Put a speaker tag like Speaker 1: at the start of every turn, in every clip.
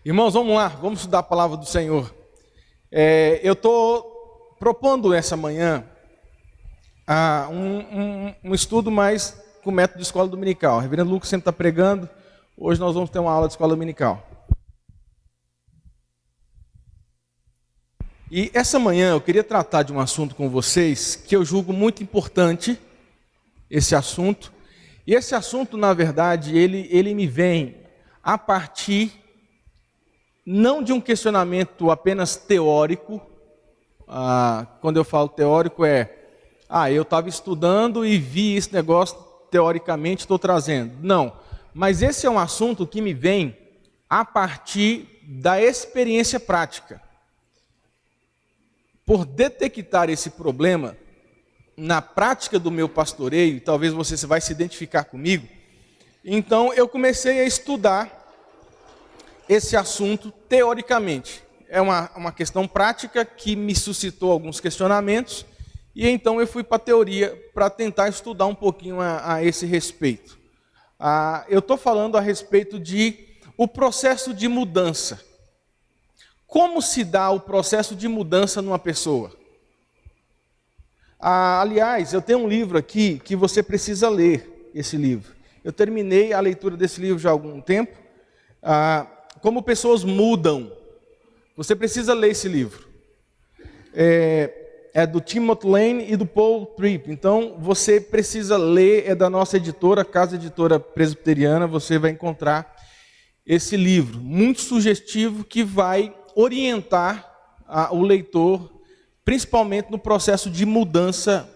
Speaker 1: Irmãos, vamos lá, vamos estudar a palavra do Senhor. Eu estou propondo essa manhã um estudo mais com o método de escola dominical. O reverendo Lucas sempre está pregando, hoje nós vamos ter uma aula de escola dominical. E essa manhã eu queria tratar de um assunto com vocês que eu julgo muito importante, esse assunto. E esse assunto, na verdade, ele me vem a partir não de um questionamento apenas teórico. Quando eu falo teórico eu estava estudando e vi esse negócio teoricamente, estou trazendo. Não, mas esse é um assunto que me vem a partir da experiência prática. Por detectar esse problema na prática do meu pastoreio, talvez você vai se identificar comigo, então eu comecei a estudar esse assunto teoricamente. É uma questão prática que me suscitou alguns questionamentos, e então eu fui para a teoria para tentar estudar um pouquinho a esse respeito. Eu estou falando a respeito o processo de mudança. Como se dá o processo de mudança numa pessoa? Aliás, eu tenho um livro aqui que você precisa ler, esse livro. Eu terminei a leitura desse livro já há algum tempo. Como pessoas mudam. Você precisa ler esse livro. É do Timothy Lane e do Paul Tripp. Então, você precisa ler, é da nossa editora, Casa Editora Presbiteriana, você vai encontrar esse livro, muito sugestivo, que vai orientar o leitor, principalmente no processo de mudança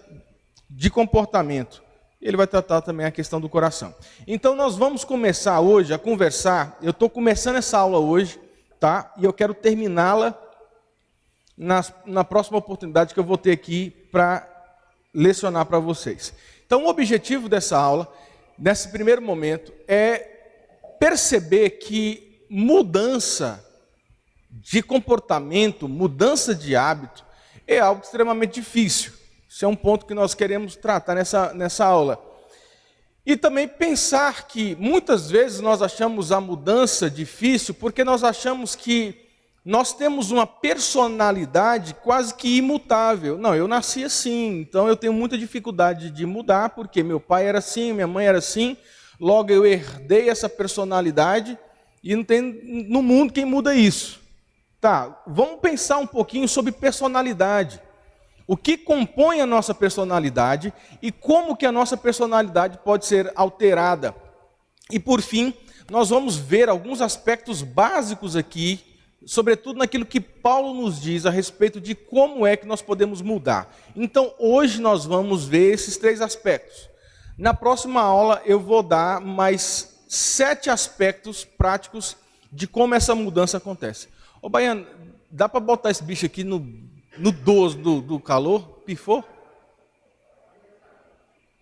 Speaker 1: de comportamento. Ele vai tratar também a questão do coração. Então nós vamos começar hoje a conversar. Eu estou começando essa aula hoje, tá? E eu quero terminá-la na próxima oportunidade que eu vou ter aqui para lecionar para vocês. Então o objetivo dessa aula, nesse primeiro momento, é perceber que mudança de comportamento, mudança de hábito, é algo extremamente difícil. Isso é um ponto que nós queremos tratar nessa aula. E também pensar que muitas vezes nós achamos a mudança difícil porque nós achamos que nós temos uma personalidade quase que imutável. Não, eu nasci assim, então eu tenho muita dificuldade de mudar porque meu pai era assim, minha mãe era assim, logo eu herdei essa personalidade e não tem no mundo quem muda isso. Tá, vamos pensar um pouquinho sobre personalidade. O que compõe a nossa personalidade e como que a nossa personalidade pode ser alterada. E por fim, nós vamos ver alguns aspectos básicos aqui, sobretudo naquilo que Paulo nos diz a respeito de como é que nós podemos mudar. Então, hoje nós vamos ver esses 3 aspectos. Na próxima aula eu vou dar mais 7 aspectos práticos de como essa mudança acontece. Ô Baiano, dá para botar esse bicho aqui no 12 do calor? Pifou?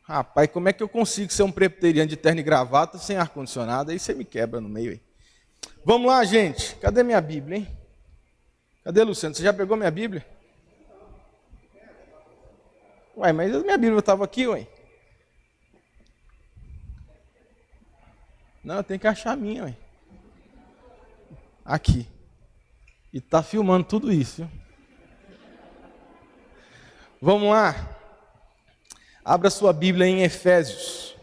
Speaker 1: Rapaz, como é que eu consigo ser um presbiteriano de terno e gravata sem ar-condicionado? Aí você me quebra no meio aí. Vamos lá, gente. Cadê minha Bíblia, hein? Cadê, Luciano? Você já pegou minha Bíblia? Ué, mas a minha Bíblia estava aqui, ué. Não, eu tenho que achar a minha, ué. Aqui. E está filmando tudo isso, viu? Vamos lá. Abra sua Bíblia em Efésios.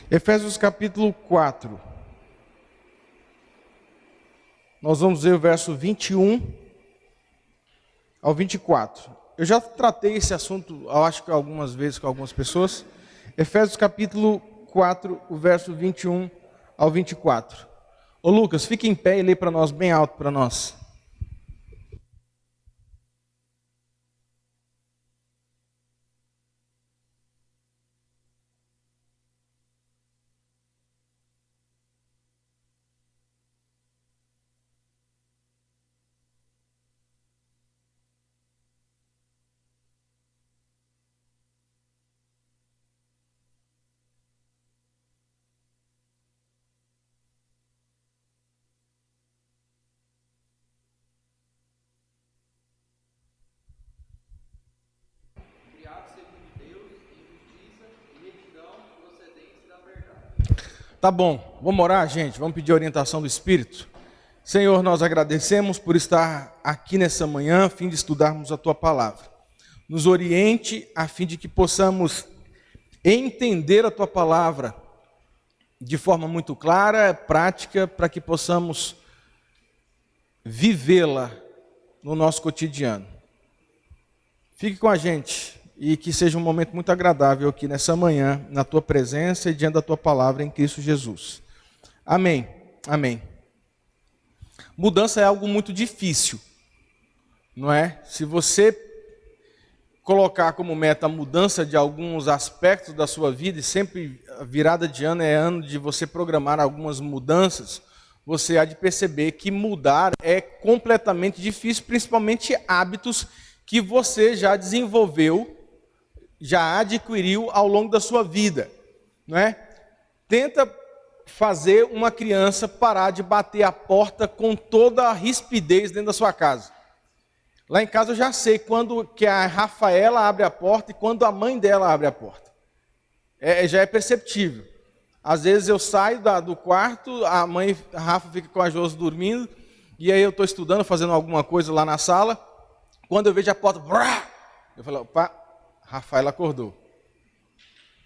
Speaker 1: Efésios capítulo 4. Nós vamos ver o verso 21 ao 24. Eu já tratei esse assunto, eu acho que algumas vezes com algumas pessoas. Efésios capítulo 4, o verso 21 ao 24. Ô Lucas, fique em pé e lê para nós, bem alto para nós. Tá bom, vamos orar, gente, vamos pedir a orientação do Espírito. Senhor, nós agradecemos por estar aqui nessa manhã, a fim de estudarmos a Tua Palavra. Nos oriente, a fim de que possamos entender a Tua Palavra de forma muito clara, prática, para que possamos vivê-la no nosso cotidiano. Fique com a gente e que seja um momento muito agradável aqui nessa manhã, na Tua presença e diante da Tua Palavra em Cristo Jesus. Amém. Amém. Mudança é algo muito difícil, não é? Se você colocar como meta a mudança de alguns aspectos da sua vida, e sempre a virada de ano é ano de você programar algumas mudanças, você há de perceber que mudar é completamente difícil, principalmente hábitos que você já desenvolveu, já adquiriu ao longo da sua vida, não é? Tenta fazer uma criança parar de bater a porta com toda a rispidez dentro da sua casa. Lá em casa eu já sei quando que a Rafaela abre a porta e quando a mãe dela abre a porta. Já é perceptível. Às vezes eu saio do quarto, a Rafa fica com a Josi dormindo, e aí eu estou estudando, fazendo alguma coisa lá na sala, quando eu vejo a porta, eu falo, opa, Rafaela acordou.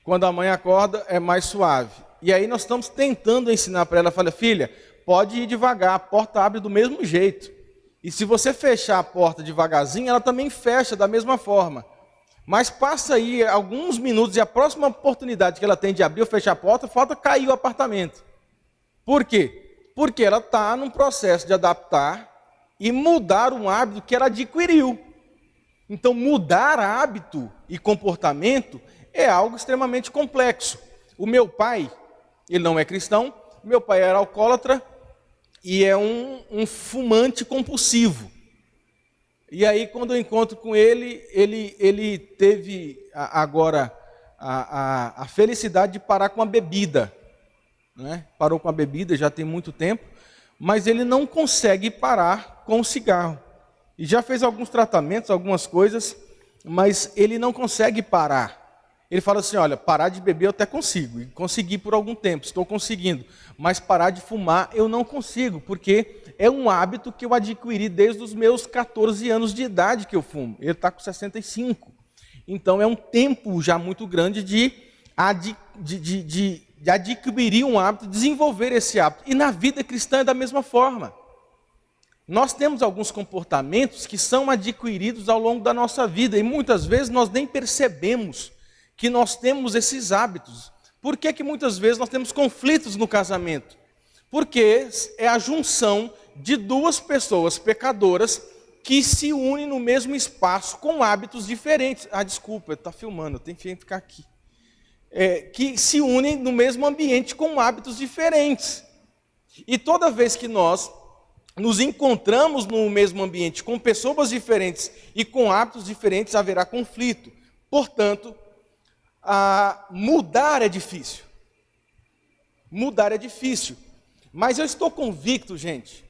Speaker 1: Quando a mãe acorda, é mais suave. E aí nós estamos tentando ensinar para ela, fala, filha, pode ir devagar, a porta abre do mesmo jeito. E se você fechar a porta devagarzinho, ela também fecha da mesma forma. Mas passa aí alguns minutos e a próxima oportunidade que ela tem de abrir ou fechar a porta, falta cair o apartamento. Por quê? Porque ela está num processo de adaptar e mudar um hábito que ela adquiriu. Então, mudar hábito e comportamento é algo extremamente complexo. O meu pai, ele não é cristão, meu pai era alcoólatra e é um fumante compulsivo. E aí, quando eu encontro com ele, ele teve agora a felicidade de parar com a bebida. Né? Parou com a bebida já tem muito tempo, mas ele não consegue parar com o cigarro. E já fez alguns tratamentos, algumas coisas, mas ele não consegue parar. Ele fala assim, olha, parar de beber eu até consigo, e consegui por algum tempo, estou conseguindo, mas parar de fumar eu não consigo, porque é um hábito que eu adquiri desde os meus 14 anos de idade que eu fumo. Ele está com 65. Então é um tempo já muito grande de adquirir um hábito, desenvolver esse hábito. E na vida cristã é da mesma forma. Nós temos alguns comportamentos que são adquiridos ao longo da nossa vida, e muitas vezes nós nem percebemos que nós temos esses hábitos. Por que que muitas vezes nós temos conflitos no casamento? Porque é a junção de duas pessoas pecadoras que se unem no mesmo espaço com hábitos diferentes. Ah, desculpa, está filmando, eu tenho que ficar aqui. Que se unem no mesmo ambiente com hábitos diferentes. E toda vez que nós nos encontramos no mesmo ambiente com pessoas diferentes e com hábitos diferentes, haverá conflito. Portanto, mudar é difícil. Mudar é difícil. Mas eu estou convicto, gente,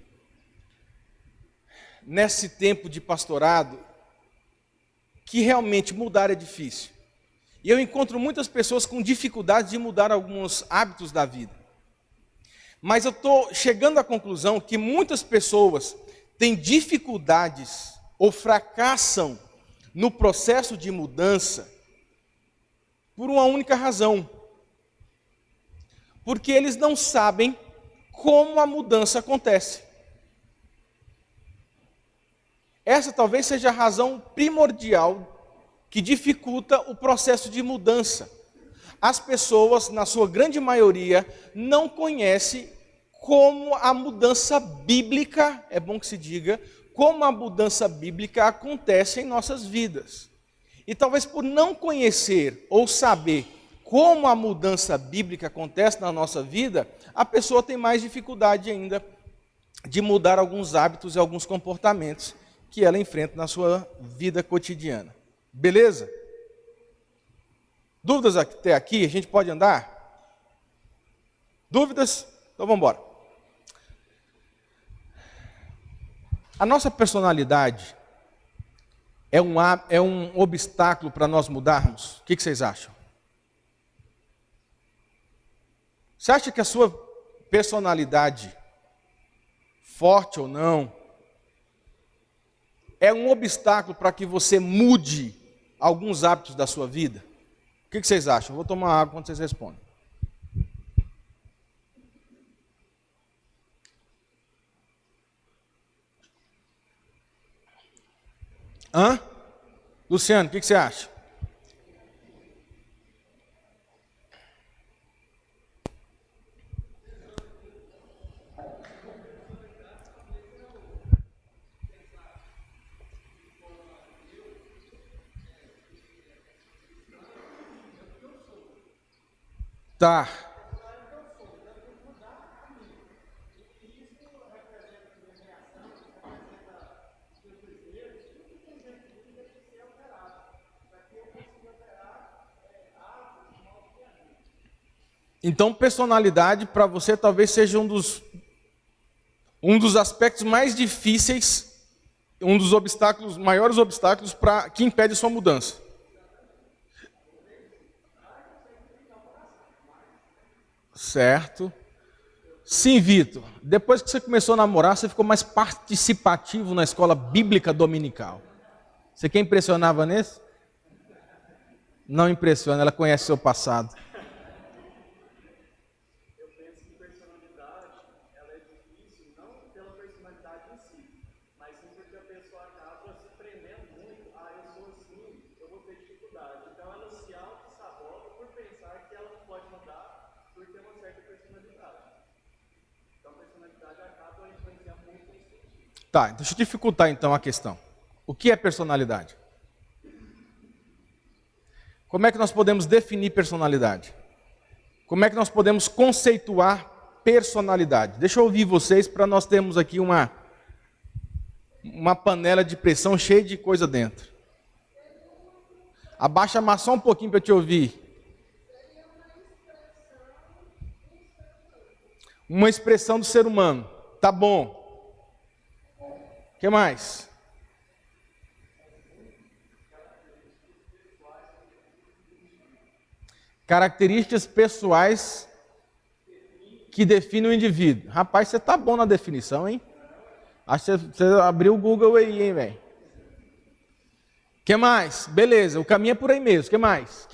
Speaker 1: nesse tempo de pastorado, que realmente mudar é difícil. E eu encontro muitas pessoas com dificuldade de mudar alguns hábitos da vida. Mas eu estou chegando à conclusão que muitas pessoas têm dificuldades ou fracassam no processo de mudança por uma única razão. Porque eles não sabem como a mudança acontece. Essa talvez seja a razão primordial que dificulta o processo de mudança. As pessoas, na sua grande maioria, não conhecem como a mudança bíblica, é bom que se diga, como a mudança bíblica acontece em nossas vidas. E talvez por não conhecer ou saber como a mudança bíblica acontece na nossa vida, a pessoa tem mais dificuldade ainda de mudar alguns hábitos e alguns comportamentos que ela enfrenta na sua vida cotidiana. Beleza? Dúvidas até aqui? A gente pode andar? Dúvidas? Então vamos embora. A nossa personalidade é um obstáculo para nós mudarmos? O que vocês acham? Você acha que a sua personalidade, forte ou não, é um obstáculo para que você mude alguns hábitos da sua vida? O que vocês acham? Eu vou tomar água quando vocês respondem. Hã? Luciano, o que você acha? Tá. Então, personalidade para você talvez seja um dos aspectos mais difíceis, um dos obstáculos, maiores obstáculos que impede sua mudança. Certo. Sim, Vitor. Depois que você começou a namorar, você ficou mais participativo na escola bíblica dominical. Você quer impressionava nesse? Não impressiona, ela conhece seu passado.
Speaker 2: Eu penso que personalidade, ela é difícil não pela personalidade em si, mas sim porque a pessoa acaba se prendendo muito. Ah, eu sou assim, eu vou ter dificuldade. Então ela se auto-sabota por pensar que ela não pode mudar por ter uma certa personalidade. Então a personalidade acaba influenciando muito nesse sentido.
Speaker 1: Tá, deixa eu dificultar então a questão. O que é personalidade? Como é que nós podemos definir personalidade? Como é que nós podemos conceituar personalidade? Deixa eu ouvir vocês para nós termos aqui uma panela de pressão cheia de coisa dentro. Abaixa mais só um pouquinho para eu te ouvir. Uma expressão do ser humano. Tá bom. O que mais? Características pessoais que definem o indivíduo. Rapaz, você tá bom na definição, hein? Acho que você abriu o Google aí, hein, velho? O que mais? Beleza, o caminho é por aí mesmo. O que mais?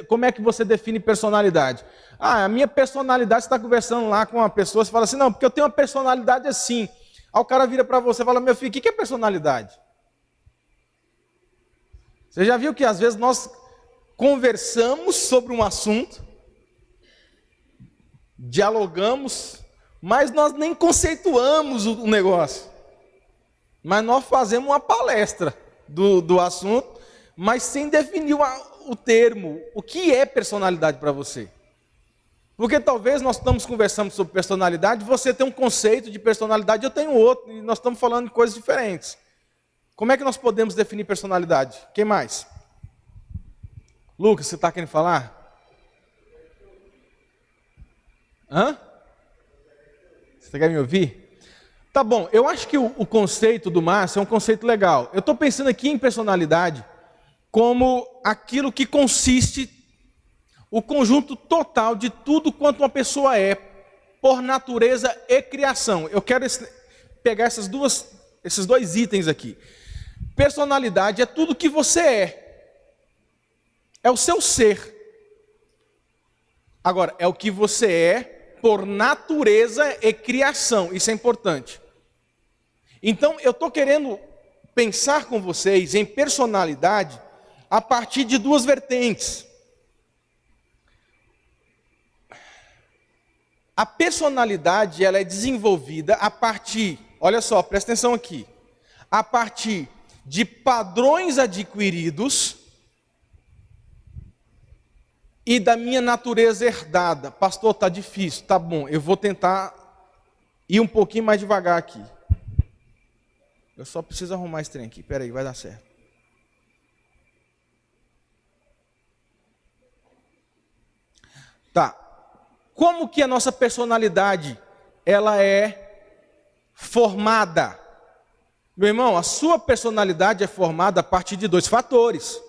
Speaker 1: Como é que você define personalidade? Ah, a minha personalidade, você está conversando lá com uma pessoa, você fala assim, não, porque eu tenho uma personalidade assim. Aí o cara vira para você e fala, meu filho, o que é personalidade? Você já viu que às vezes nós conversamos sobre um assunto, dialogamos, mas nós nem conceituamos o negócio. Mas nós fazemos uma palestra do assunto, mas sem definir o termo. O que é personalidade para você? Porque talvez nós estamos conversando sobre personalidade, você tem um conceito de personalidade, eu tenho outro, e nós estamos falando de coisas diferentes. Como é que nós podemos definir personalidade? Quem mais? Lucas, você está querendo falar? Hã? Você quer me ouvir? Tá bom, eu acho que o conceito do Márcio é um conceito legal. Eu estou pensando aqui em personalidade como aquilo que consiste o conjunto total de tudo quanto uma pessoa é, por natureza e criação. Eu quero pegar esses dois itens aqui. Personalidade é tudo que você é. É o seu ser. Agora, é o que você é por natureza e criação. Isso é importante. Então, eu estou querendo pensar com vocês em personalidade a partir de duas vertentes. A personalidade, ela é desenvolvida a partir, olha só, presta atenção aqui, a partir de padrões adquiridos e da minha natureza herdada. Pastor, está difícil, tá bom, eu vou tentar ir um pouquinho mais devagar aqui. Eu só preciso arrumar esse trem aqui, peraí, vai dar certo. Tá. Como que a nossa personalidade, ela é formada? Meu irmão, a sua personalidade é formada a partir de dois fatores.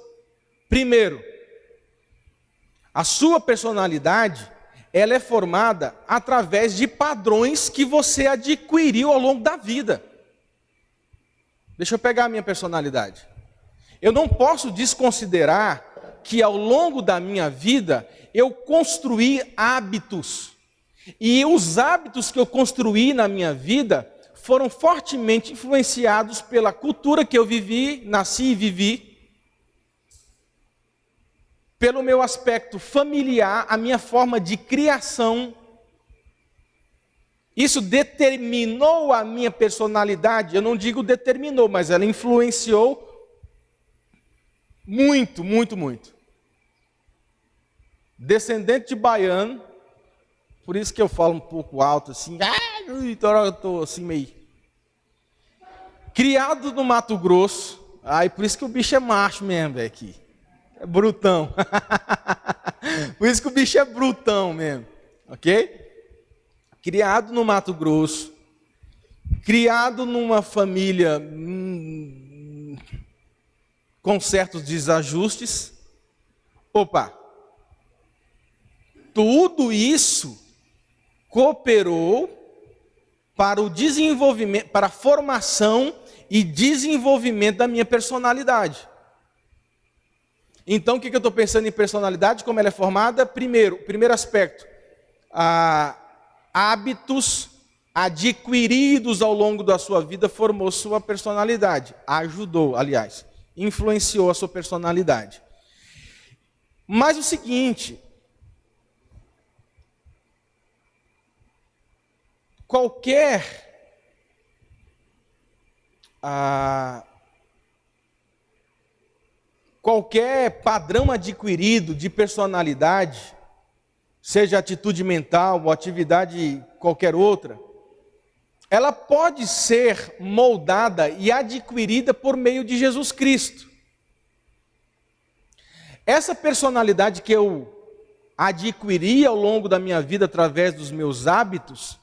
Speaker 1: Primeiro, a sua personalidade, ela é formada através de padrões que você adquiriu ao longo da vida. Deixa eu pegar a minha personalidade. Eu não posso desconsiderar que ao longo da minha vida eu construí hábitos. E os hábitos que eu construí na minha vida foram fortemente influenciados pela cultura que eu vivi, nasci e vivi, pelo meu aspecto familiar, a minha forma de criação. Isso determinou a minha personalidade. Eu não digo determinou, mas ela influenciou muito, muito, muito. Descendente de baiano, por isso que eu falo um pouco alto assim, então eu estou assim meio. Criado no Mato Grosso, por isso que o bicho é macho mesmo, velho, aqui. É brutão. Por isso que o bicho é brutão mesmo. Ok? Criado no Mato Grosso. Criado numa família com certos desajustes. Opa! Tudo isso cooperou para o desenvolvimento, para a formação e desenvolvimento da minha personalidade. Então, o que eu estou pensando em personalidade, como ela é formada? Primeiro aspecto, hábitos adquiridos ao longo da sua vida formou sua personalidade. Ajudou, aliás, influenciou a sua personalidade. Mas o seguinte, qualquer padrão adquirido de personalidade, seja atitude mental ou atividade qualquer outra, ela pode ser moldada e adquirida por meio de Jesus Cristo. Essa personalidade que eu adquiri ao longo da minha vida através dos meus hábitos,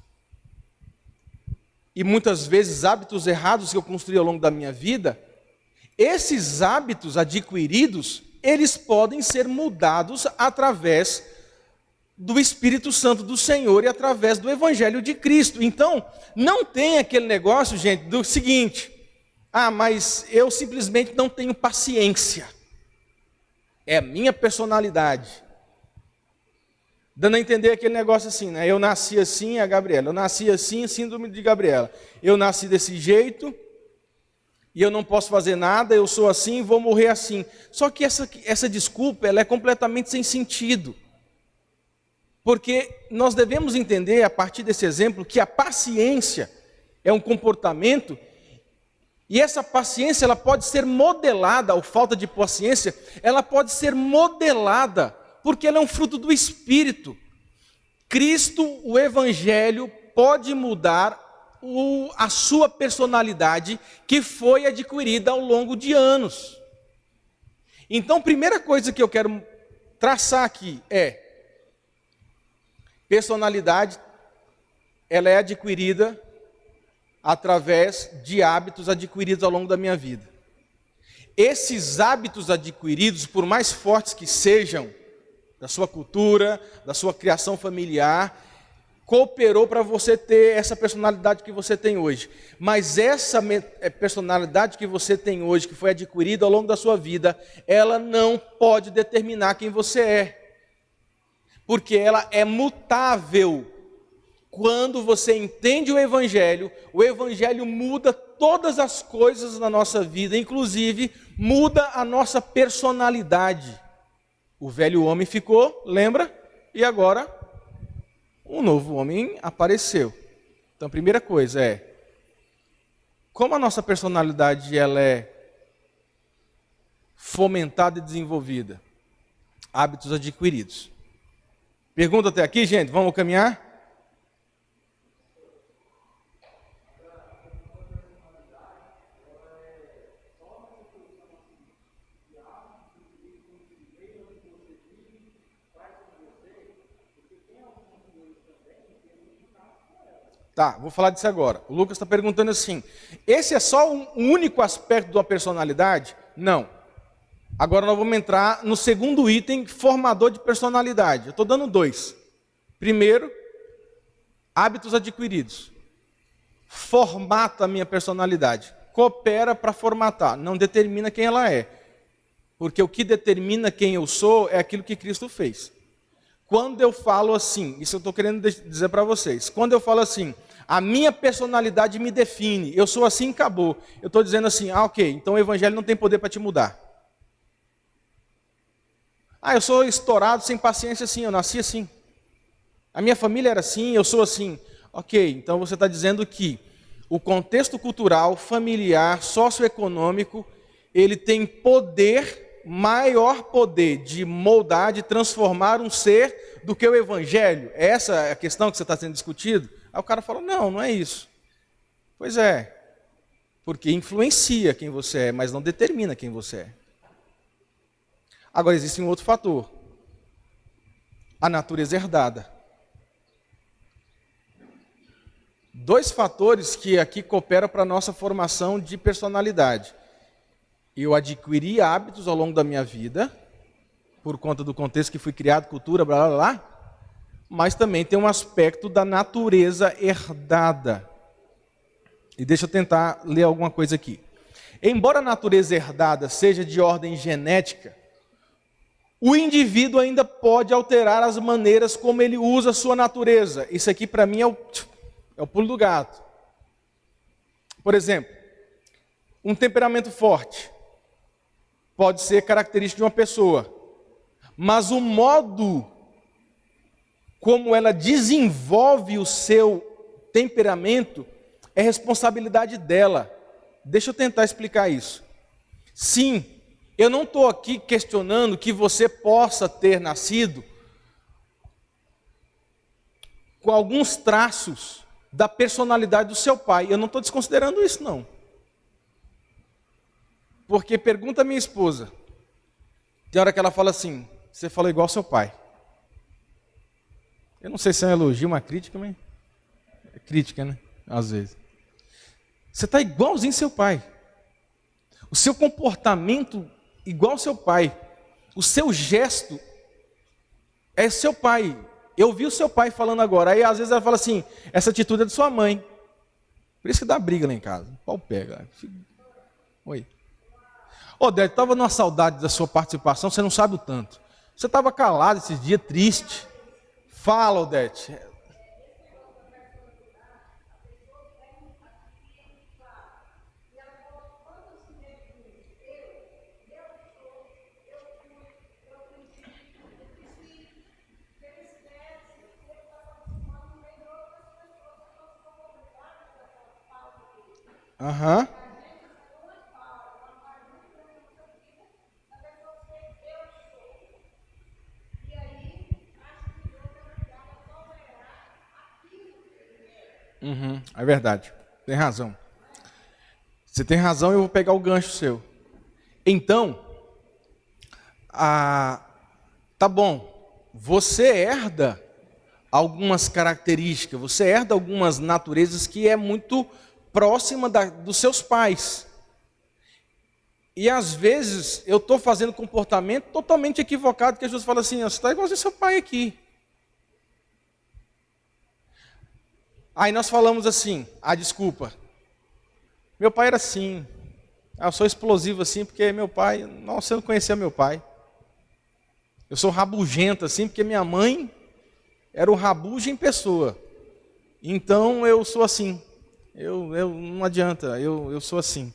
Speaker 1: e muitas vezes hábitos errados que eu construí ao longo da minha vida, esses hábitos adquiridos, eles podem ser mudados através do Espírito Santo do Senhor e através do Evangelho de Cristo. Então, não tem aquele negócio, gente, do seguinte, mas eu simplesmente não tenho paciência. É a minha personalidade. Dando a entender aquele negócio assim, né? Eu nasci assim, a Gabriela. Eu nasci assim, síndrome de Gabriela. Eu nasci desse jeito e eu não posso fazer nada, eu sou assim, vou morrer assim. Só que essa desculpa, ela é completamente sem sentido. Porque nós devemos entender, a partir desse exemplo, que a paciência é um comportamento, e essa paciência ela pode ser modelada, ou falta de paciência, ela pode ser modelada, porque ela é um fruto do Espírito. Cristo, o Evangelho, pode mudar a sua personalidade que foi adquirida ao longo de anos. Então, primeira coisa que eu quero traçar aqui é: personalidade, ela é adquirida através de hábitos adquiridos ao longo da minha vida. Esses hábitos adquiridos, por mais fortes que sejam, da sua cultura, da sua criação familiar, cooperou para você ter essa personalidade que você tem hoje. Mas essa personalidade que você tem hoje, que foi adquirida ao longo da sua vida, ela não pode determinar quem você é. Porque ela é mutável. Quando você entende o Evangelho muda todas as coisas na nossa vida, inclusive muda a nossa personalidade. O velho homem ficou, lembra? E agora um novo homem apareceu. Então a primeira coisa é, como a nossa personalidade ela é fomentada e desenvolvida? Hábitos adquiridos. Pergunta até aqui, gente? Vamos caminhar? Tá, vou falar disso agora. O Lucas está perguntando assim, esse é só um único aspecto da personalidade? Não. Agora nós vamos entrar no segundo item, formador de personalidade. Eu estou dando 2. Primeiro, hábitos adquiridos. Formata a minha personalidade. Coopera para formatar, não determina quem ela é. Porque o que determina quem eu sou é aquilo que Cristo fez. Quando eu falo assim, isso eu estou querendo dizer para vocês. Quando eu falo assim, a minha personalidade me define, eu sou assim e acabou. Eu estou dizendo assim, ok, então o evangelho não tem poder para te mudar. Eu sou estourado, sem paciência assim, eu nasci assim. A minha família era assim, eu sou assim. Ok, então você está dizendo que o contexto cultural, familiar, socioeconômico, ele tem poder, maior poder de moldar, de transformar um ser do que o evangelho. Essa é a questão que você está sendo discutido? Aí o cara fala, não é isso. Pois é, porque influencia quem você é, mas não determina quem você é. Agora existe um outro fator, a natureza herdada. Dois fatores que aqui cooperam para a nossa formação de personalidade. Eu adquiri hábitos ao longo da minha vida, por conta do contexto que fui criado, cultura, blá, blá, blá, mas também tem um aspecto da natureza herdada. E deixa eu tentar ler alguma coisa aqui. Embora a natureza herdada seja de ordem genética, o indivíduo ainda pode alterar as maneiras como ele usa a sua natureza. Isso aqui para mim é o pulo do gato. Por exemplo, um temperamento forte pode ser característico de uma pessoa, mas o modo como ela desenvolve o seu temperamento é responsabilidade dela. Deixa eu tentar explicar isso. Sim, eu não estou aqui questionando que você possa ter nascido com alguns traços da personalidade do seu pai. Eu não estou desconsiderando isso, não. Porque pergunta a minha esposa, tem hora que ela fala assim, você fala igual ao seu pai. Eu não sei se é um elogio, uma crítica, mas é crítica, né? Às vezes. Você está igualzinho ao seu pai. O seu comportamento igual ao seu pai. O seu gesto é seu pai. Eu vi o seu pai falando agora. Aí às vezes ela fala assim, essa atitude é de sua mãe. Por isso que dá briga lá em casa. O pau pega. Oi. Odete, estava numa saudade da sua participação, você não sabe o tanto. Você estava calado esses dias, triste. Fala, Odete. Aham. É verdade, tem razão. Você tem razão, eu vou pegar o gancho seu. Então, tá bom, você herda algumas características, você herda algumas naturezas que é muito próxima dos seus pais. E às vezes eu estou fazendo comportamento totalmente equivocado, que Jesus fala assim, você está igual ao seu pai aqui. Aí nós falamos assim, desculpa, meu pai era assim, eu sou explosivo assim, porque meu pai, nossa, você não conhecia meu pai. Eu sou rabugento assim, porque minha mãe era o rabujo em pessoa. Então eu sou assim, eu não adianta, eu sou assim.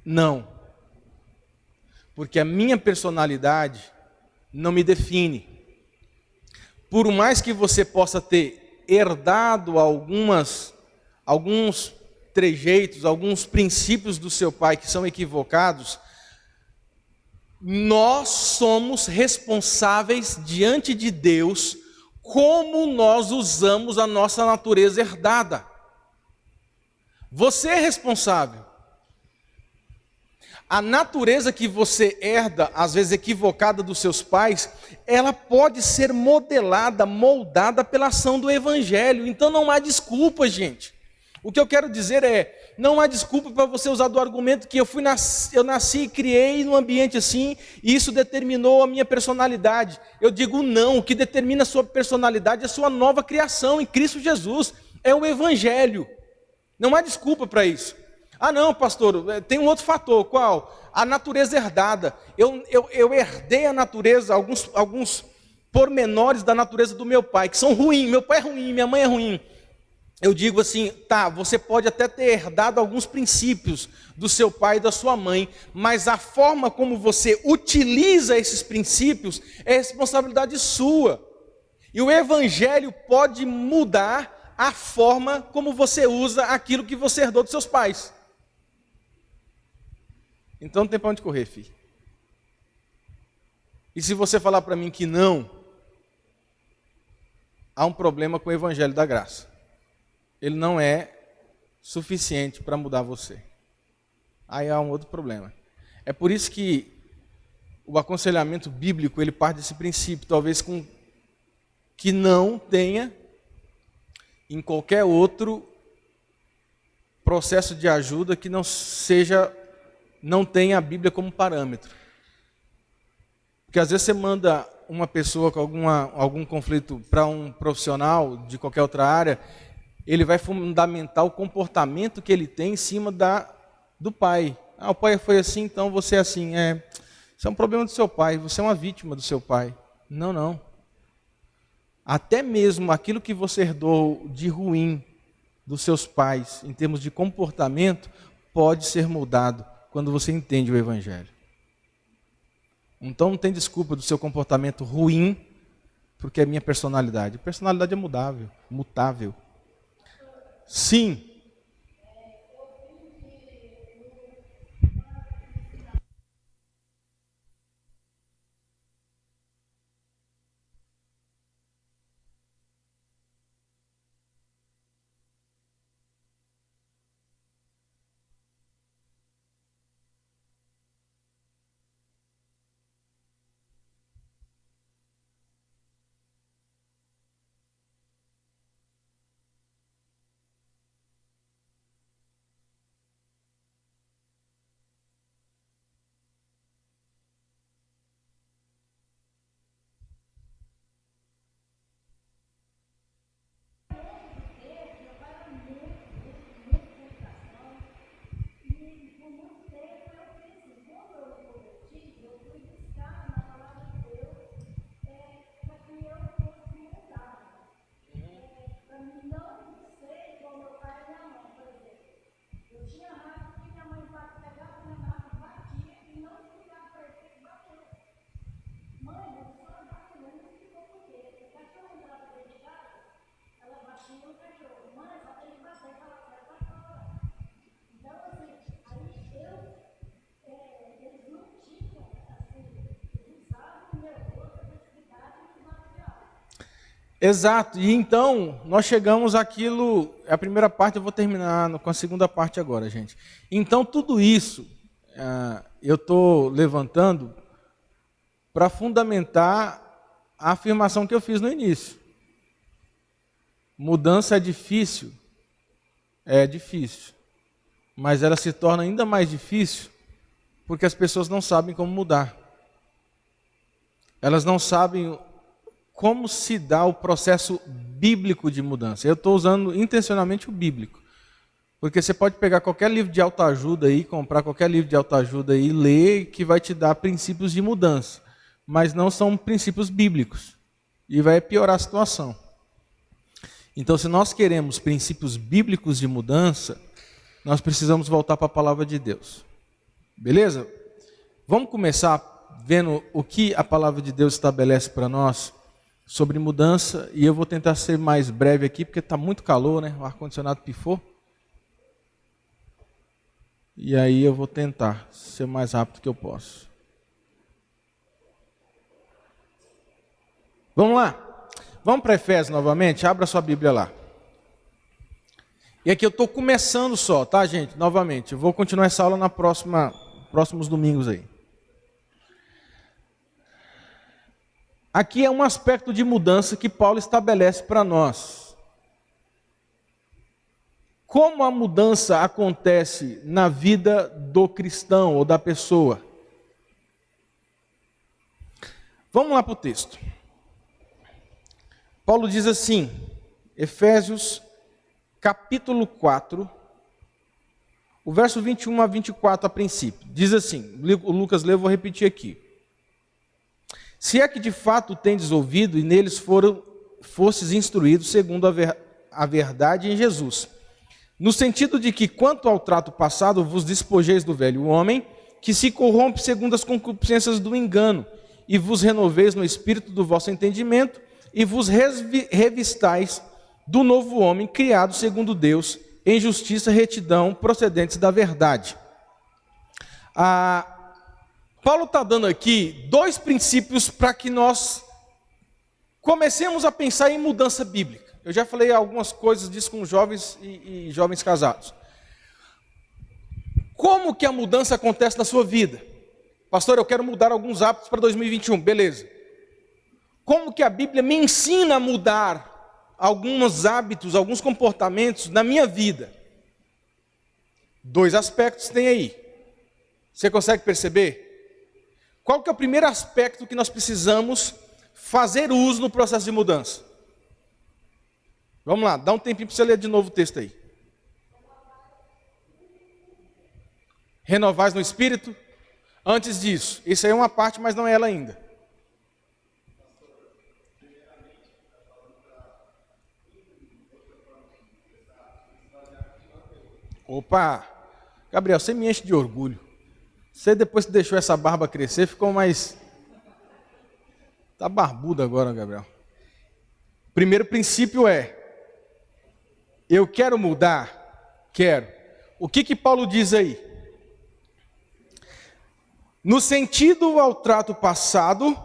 Speaker 1: Não, porque a minha personalidade não me define. Por mais que você possa ter herdado alguns trejeitos, alguns princípios do seu pai que são equivocados, nós somos responsáveis diante de Deus como nós usamos a nossa natureza herdada. Você é responsável. A natureza que você herda, às vezes equivocada dos seus pais, ela pode ser modelada, moldada pela ação do Evangelho. Então não há desculpa, gente. O que eu quero dizer é, não há desculpa para você usar do argumento que eu nasci e criei num ambiente assim, e isso determinou a minha personalidade. Eu digo não, o que determina a sua personalidade é a sua nova criação em Cristo Jesus, é o Evangelho. Não há desculpa para isso. Ah não, pastor, tem um outro fator, qual? A natureza herdada. Eu herdei a natureza, alguns pormenores da natureza do meu pai, que são ruins. Meu pai é ruim, minha mãe é ruim. Eu digo assim, tá, você pode até ter herdado alguns princípios do seu pai e da sua mãe, mas a forma como você utiliza esses princípios é responsabilidade sua. E o Evangelho pode mudar a forma como você usa aquilo que você herdou dos seus pais. Então não tem para onde correr, filho. E se você falar para mim que não, há um problema com o Evangelho da Graça. Ele não é suficiente para mudar você. Aí há um outro problema. É por isso que o aconselhamento bíblico, ele parte desse princípio, talvez com que não tenha em qualquer outro processo de ajuda que não tenha a Bíblia como parâmetro. Porque às vezes você manda uma pessoa com algum conflito para um profissional de qualquer outra área, ele vai fundamentar o comportamento que ele tem em cima do pai. Ah, o pai foi assim, então você é assim. Isso é um problema do seu pai, você é uma vítima do seu pai. Não. Até mesmo aquilo que você herdou de ruim dos seus pais, em termos de comportamento, pode ser mudado quando você entende o Evangelho. Então não tem desculpa do seu comportamento ruim, porque é minha personalidade. Personalidade é mutável. Sim. Exato, e então nós chegamos àquilo, a primeira parte eu vou terminar com a segunda parte agora, gente. Então tudo isso eu estou levantando para fundamentar a afirmação que eu fiz no início. Mudança é difícil, mas ela se torna ainda mais difícil porque as pessoas não sabem como mudar. Elas não sabem como se dá o processo bíblico de mudança. Eu estou usando intencionalmente o bíblico. Porque você pode pegar qualquer livro de autoajuda aí, comprar qualquer livro de autoajuda aí, ler, que vai te dar princípios de mudança. Mas não são princípios bíblicos. E vai piorar a situação. Então, se nós queremos princípios bíblicos de mudança, nós precisamos voltar para a palavra de Deus. Beleza? Vamos começar vendo o que a palavra de Deus estabelece para nós sobre mudança, e eu vou tentar ser mais breve aqui, porque está muito calor, né? O ar-condicionado pifou. E aí eu vou tentar ser o mais rápido que eu posso. Vamos lá? Vamos para Efésios novamente? Abra sua Bíblia lá. E aqui eu estou começando só, tá, gente? Novamente, eu vou continuar essa aula próximos domingos aí. Aqui é um aspecto de mudança que Paulo estabelece para nós. como a mudança acontece na vida do cristão ou da pessoa? Vamos lá para o texto. Paulo diz assim, Efésios capítulo 4, o verso 21 a 24 a princípio. Diz assim, o Lucas leu, eu vou repetir aqui. Se é que de fato tendes ouvido e neles fostes instruídos segundo a verdade em Jesus, no sentido de que quanto ao trato passado vos despojeis do velho homem, que se corrompe segundo as concupiscências do engano, e vos renoveis no espírito do vosso entendimento, e vos revistais do novo homem, criado segundo Deus, em justiça e retidão, procedentes da verdade. Paulo está dando aqui 2 princípios para que nós comecemos a pensar em mudança bíblica. Eu já falei algumas coisas disso com jovens e jovens casados. Como que a mudança acontece na sua vida? Pastor, eu quero mudar alguns hábitos para 2021, beleza. Como que a Bíblia me ensina a mudar alguns hábitos, alguns comportamentos na minha vida? 2 aspectos tem aí. Você consegue perceber? Qual que é o primeiro aspecto que nós precisamos fazer uso no processo de mudança? Vamos lá, dá um tempinho para você ler de novo o texto aí. Renovais no espírito. Antes disso, isso aí é uma parte, mas não é ela ainda. Opa, Gabriel, você me enche de orgulho. Você depois que deixou essa barba crescer, ficou mais... Tá barbudo agora, Gabriel. Primeiro princípio é, eu quero mudar? Quero. O que Paulo diz aí? No sentido ao trato passado,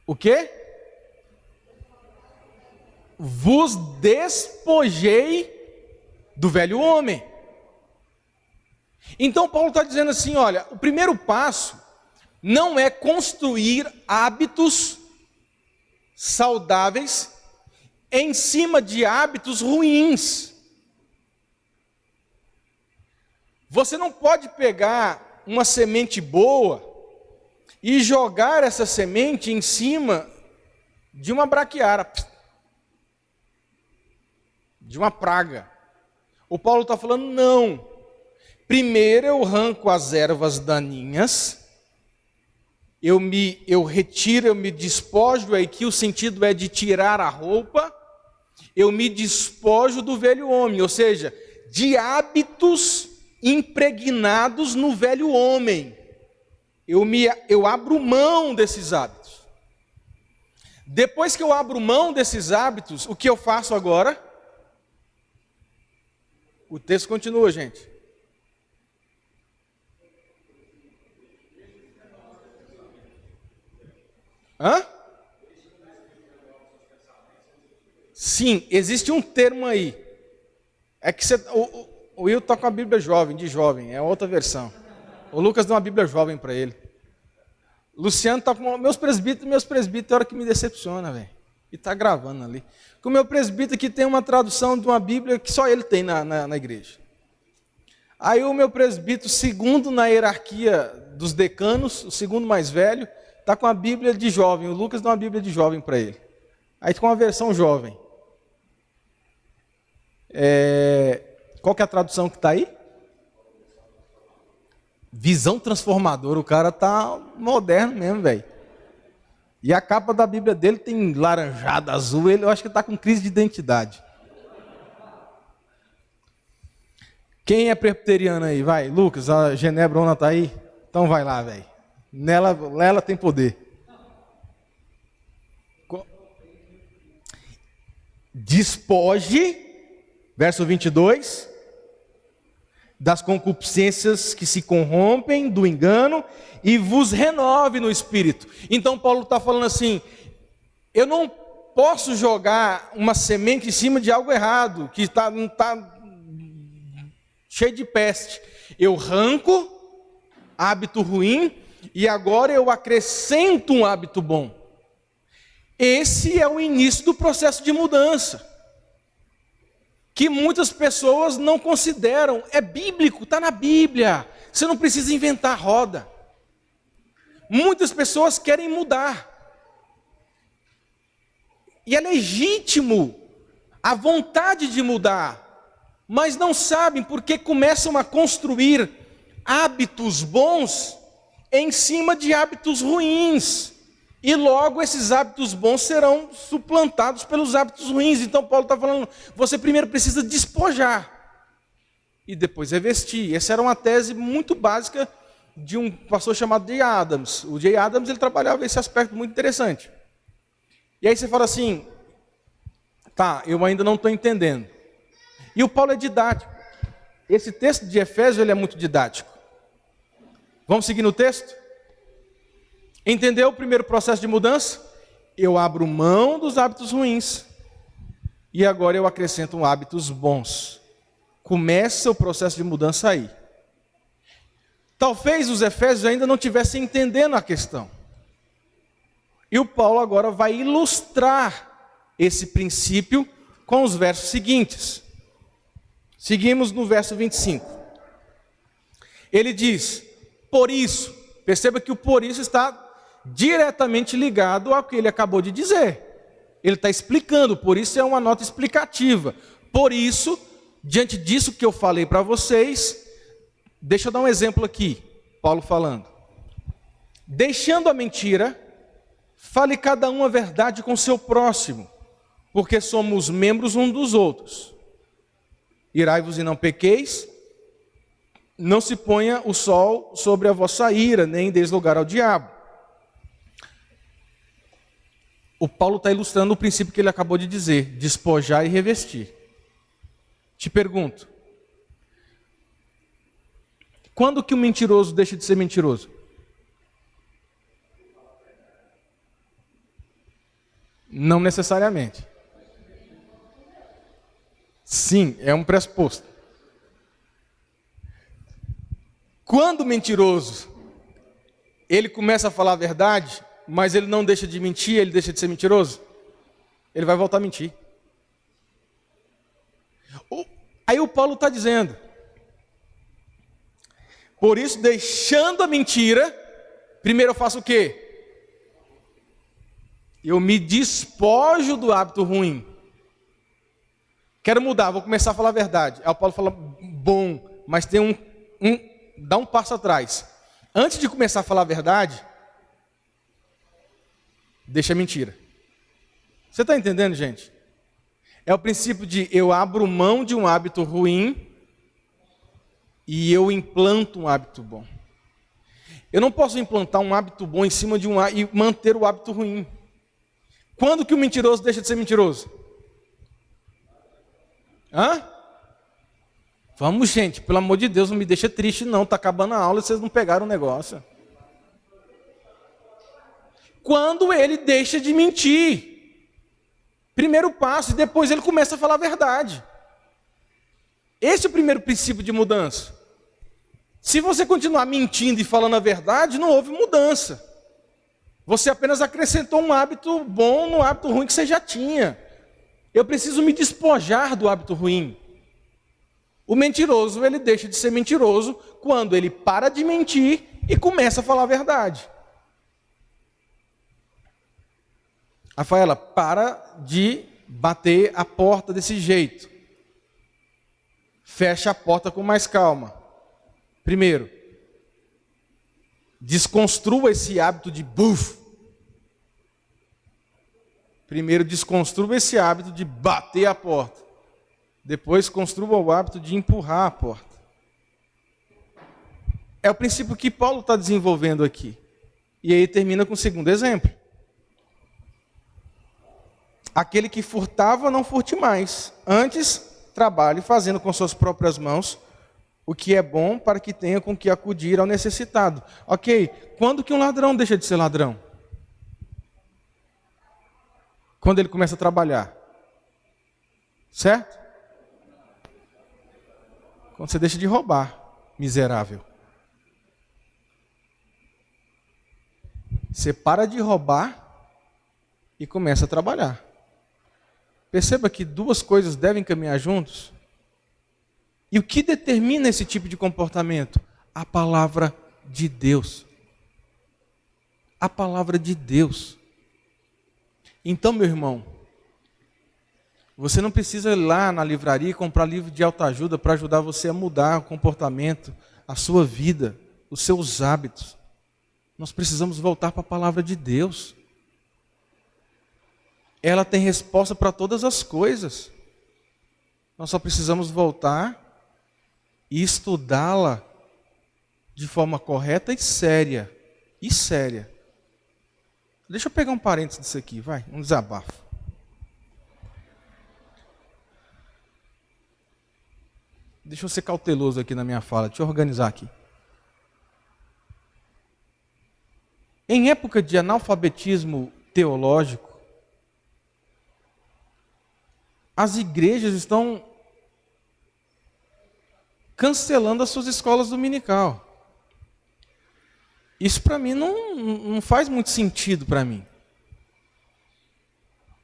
Speaker 1: o quê? Vos despojei do velho homem. Então Paulo está dizendo assim, olha, o primeiro passo não é construir hábitos saudáveis em cima de hábitos ruins. Você não pode pegar uma semente boa e jogar essa semente em cima de uma braquiara, de uma praga. O Paulo está falando, não. Primeiro eu arranco as ervas daninhas, eu retiro, eu me despojo, aí que o sentido é de tirar a roupa, eu me despojo do velho homem, ou seja, de impregnados no velho homem. Eu abro mão desses hábitos. Depois que eu abro mão desses hábitos, o que eu faço agora? O texto continua, gente. Hã? Sim, existe um termo aí. É que o Will está com a Bíblia de jovem, é outra versão. O Lucas deu uma Bíblia jovem para ele. Luciano está com meus presbíteros é a hora que me decepciona, velho. E está gravando ali. Com o meu presbítero aqui tem uma tradução de uma Bíblia que só ele tem na igreja. Aí o meu presbítero, segundo na hierarquia dos decanos, o segundo mais velho, está com a Bíblia de jovem. O Lucas deu uma Bíblia de jovem para ele. Aí com a versão jovem. Qual que é a tradução que está aí? Visão transformadora. O cara tá moderno mesmo, velho. E a capa da Bíblia dele tem laranjada, azul. Eu acho que está com crise de identidade. Quem é presbiteriano aí? Vai, Lucas, a Genebrona está aí? Então vai lá, velho. Nela tem poder. Despoje, verso 22, das concupiscências que se corrompem, do engano, e vos renove no espírito. Então Paulo está falando assim, eu não posso jogar uma semente em cima de algo errado, que não está cheio de peste. Eu arranco hábito ruim, e agora eu acrescento um hábito bom. Esse é o início do processo de mudança. que muitas pessoas não consideram. É bíblico, está na Bíblia. Você não precisa inventar roda. Muitas pessoas querem mudar. E é legítimo a vontade de mudar, mas não sabem porque começam a construir hábitos bons em cima de hábitos ruins. E logo esses hábitos bons serão suplantados pelos hábitos ruins. Então Paulo está falando, você primeiro precisa despojar e depois revestir. Essa era uma tese muito básica de um pastor chamado Jay Adams. O Jay Adams, ele trabalhava esse aspecto muito interessante. E aí você fala assim, tá, eu ainda não estou entendendo. E o Paulo é didático. Esse texto de Efésios, ele é muito didático. Vamos seguir no texto? Entendeu o primeiro processo de mudança? Eu abro mão dos hábitos ruins e agora eu acrescento hábitos bons. Começa o processo de mudança aí. Talvez os Efésios ainda não estivessem entendendo a questão. E o Paulo agora vai ilustrar esse princípio com os versos seguintes. Seguimos no verso 25. Ele diz, por isso, perceba que o por isso está diretamente ligado ao que ele acabou de dizer. Ele está explicando, por isso é uma nota explicativa. Por isso, diante disso que eu falei para vocês, deixa eu dar um exemplo aqui, Paulo falando. Deixando a mentira, fale cada um a verdade com seu próximo, porque somos membros uns dos outros. Irai-vos e não pequeis, não se ponha o sol sobre a vossa ira, nem deis lugar ao diabo. O Paulo está ilustrando o princípio que ele acabou de dizer, despojar e revestir. Te pergunto, quando que o mentiroso deixa de ser mentiroso? Não necessariamente. Sim, é um pressuposto. Quando o mentiroso, ele começa a falar a verdade, mas ele não deixa de mentir, ele deixa de ser mentiroso, ele vai voltar a mentir. Aí o Paulo está dizendo, por isso, deixando a mentira, primeiro eu faço o quê? Eu me despojo do hábito ruim. Quero mudar, vou começar a falar a verdade. Aí o Paulo fala, bom, mas tem dá um passo atrás. Antes de começar a falar a verdade, deixa a mentira. Você está entendendo, gente? É o princípio de eu abro mão de um hábito ruim e eu implanto um hábito bom. Eu não posso implantar um hábito bom em cima de e manter o hábito ruim. Quando que o mentiroso deixa de ser mentiroso? Hã? Vamos, gente, pelo amor de Deus, não me deixa triste não, está acabando a aula e vocês não pegaram o negócio. Quando ele deixa de mentir. Primeiro passo, e depois ele começa a falar a verdade. Esse é o primeiro princípio de mudança. Se você continuar mentindo e falando a verdade, não houve mudança. Você apenas acrescentou um hábito bom no hábito ruim que você já tinha. Eu preciso me despojar do hábito ruim. O mentiroso, ele deixa de ser mentiroso quando ele para de mentir e começa a falar a verdade. Rafaela, para de bater a porta desse jeito. Fecha a porta com mais calma. Primeiro, desconstrua esse hábito de buf. Primeiro, desconstrua esse hábito de bater a porta. Depois, construa o hábito de empurrar a porta. É o princípio que Paulo está desenvolvendo aqui. E aí termina com o segundo exemplo. Aquele que furtava, não furte mais. Antes, trabalhe fazendo com suas próprias mãos o que é bom para que tenha com que acudir ao necessitado. Ok, quando que um ladrão deixa de ser ladrão? Quando ele começa a trabalhar. Certo? Quando você deixa de roubar, miserável. Você para de roubar e começa a trabalhar. Perceba que duas coisas devem caminhar juntos. E o que determina esse tipo de comportamento? A palavra de Deus. A palavra de Deus. Então, meu irmão, você não precisa ir lá na livraria e comprar livro de autoajuda para ajudar você a mudar o comportamento, a sua vida, os seus hábitos. Nós precisamos voltar para a palavra de Deus. Ela tem resposta para todas as coisas. Nós só precisamos voltar e estudá-la de forma correta e séria. E séria. Deixa eu pegar um parênteses disso aqui, vai, um desabafo. Deixa eu ser cauteloso aqui na minha fala, deixa eu organizar aqui. Em época de analfabetismo teológico, as igrejas estão cancelando as suas escolas dominical. Isso para mim não faz muito sentido para mim.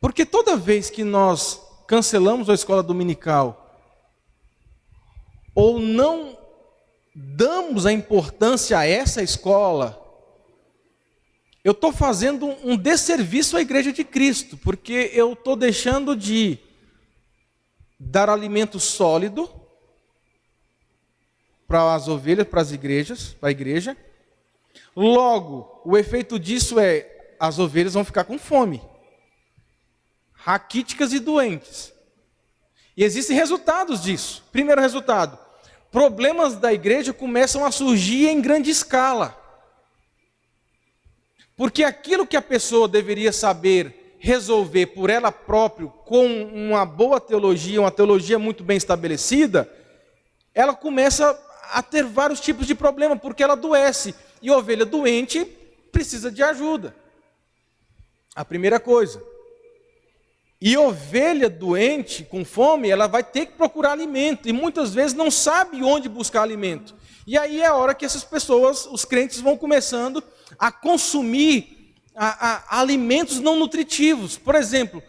Speaker 1: Porque toda vez que nós cancelamos a escola dominical, ou não damos a importância a essa escola, eu estou fazendo um desserviço à igreja de Cristo, porque eu estou deixando de dar alimento sólido para as ovelhas, para as igrejas, para a igreja. Logo, o efeito disso é, as ovelhas vão ficar com fome, raquíticas e doentes. E existem resultados disso. Primeiro resultado, problemas da igreja começam a surgir em grande escala. Porque aquilo que a pessoa deveria saber resolver por ela própria, com uma boa teologia, uma teologia muito bem estabelecida, ela começa a ter vários tipos de problema, porque ela adoece. E a ovelha doente precisa de ajuda. A primeira coisa. E ovelha doente, com fome, ela vai ter que procurar alimento. E muitas vezes não sabe onde buscar alimento. E aí é a hora que essas pessoas, os crentes, vão começando a consumir alimentos não nutritivos. Por exemplo,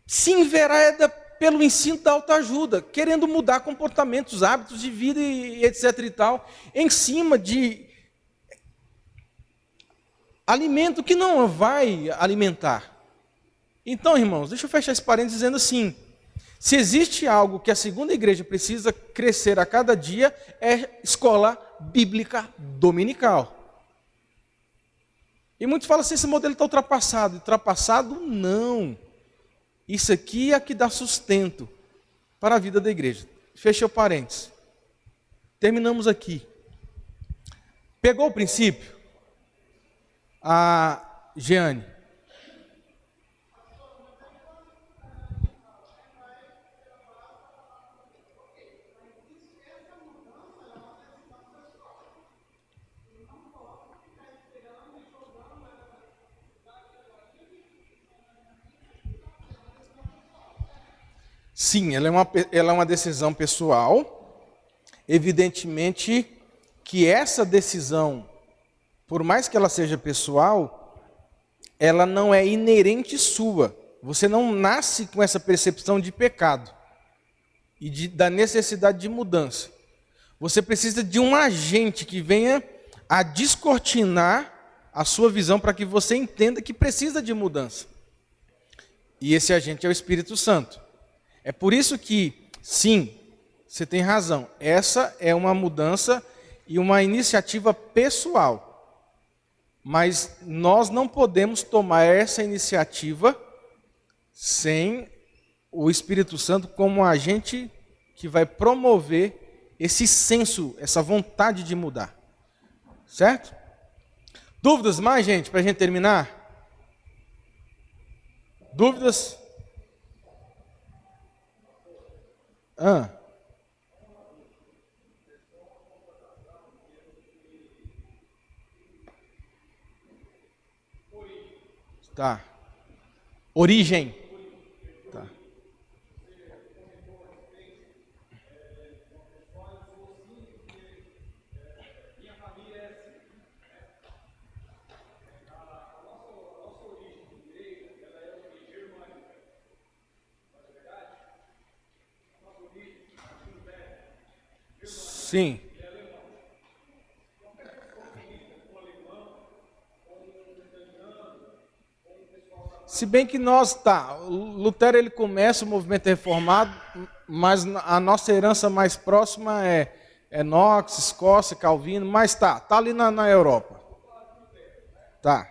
Speaker 1: se envereda pelo ensino da autoajuda, querendo mudar comportamentos, hábitos de vida e etc. e tal, em cima de alimento que não vai alimentar. Então, irmãos, deixa eu fechar esse parênteses dizendo assim, se existe algo que a segunda igreja precisa crescer a cada dia, é escola bíblica dominical. E muitos falam assim, esse modelo está ultrapassado. Ultrapassado, não. Isso aqui é que dá sustento para a vida da igreja. Fechei o parênteses. Terminamos aqui. Pegou o princípio? A Jeane. Sim, ela é uma decisão pessoal. Evidentemente que essa decisão, por mais que ela seja pessoal, ela não é inerente sua. Você não nasce com essa percepção de pecado e da necessidade de mudança. Você precisa de um agente que venha a descortinar a sua visão para que você entenda que precisa de mudança. E esse agente é o Espírito Santo. É por isso que, sim, você tem razão, essa é uma mudança e uma iniciativa pessoal. Mas nós não podemos tomar essa iniciativa sem o Espírito Santo como um agente que vai promover esse senso, essa vontade de mudar. Certo? Dúvidas mais, gente, para a gente terminar? Dúvidas? Tá. Origem. Tá. Sim. Se bem que o Lutero ele começa o movimento reformado, mas a nossa herança mais próxima é Knox, Escócia, Calvino, mas tá ali na Europa. Tá.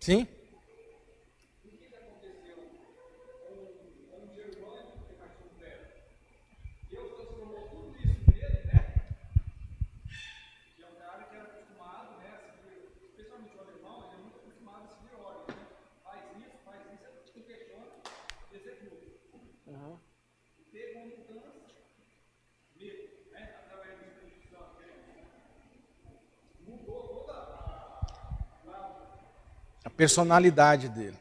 Speaker 1: Sim? A personalidade dele.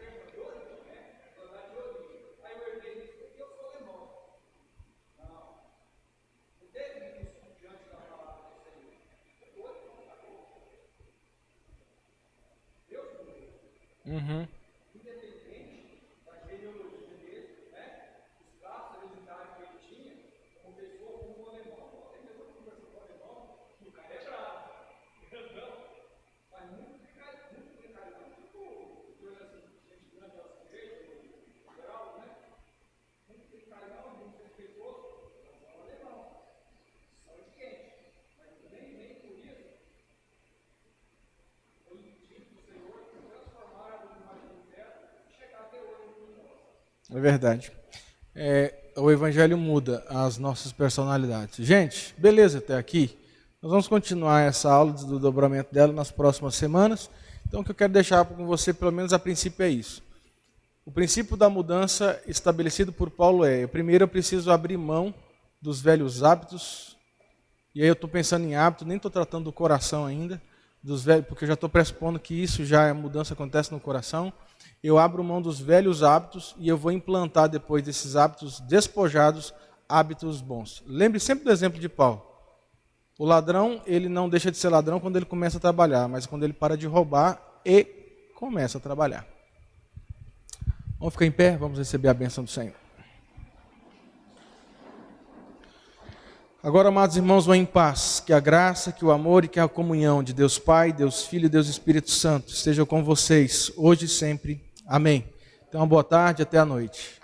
Speaker 1: Uhum. É verdade. O Evangelho muda as nossas personalidades. Gente, beleza até aqui? Nós vamos continuar essa aula do dobramento dela nas próximas semanas. Então, o que eu quero deixar com você, pelo menos a princípio, é isso. O princípio da mudança estabelecido por Paulo primeiro eu preciso abrir mão dos velhos hábitos. E aí eu estou pensando em hábito, nem estou tratando do coração ainda, dos velhos, porque eu já estou pressupondo que isso já a mudança acontece no coração. Eu abro mão dos velhos hábitos e eu vou implantar depois desses hábitos despojados, hábitos bons. Lembre sempre do exemplo de Paulo. O ladrão, ele não deixa de ser ladrão quando ele começa a trabalhar, mas quando ele para de roubar e começa a trabalhar. Vamos ficar em pé, vamos receber a bênção do Senhor. Agora, amados irmãos, vão em paz. Que a graça, que o amor e que a comunhão de Deus Pai, Deus Filho e Deus Espírito Santo estejam com vocês, hoje e sempre. Amém. Então, boa tarde, até a noite.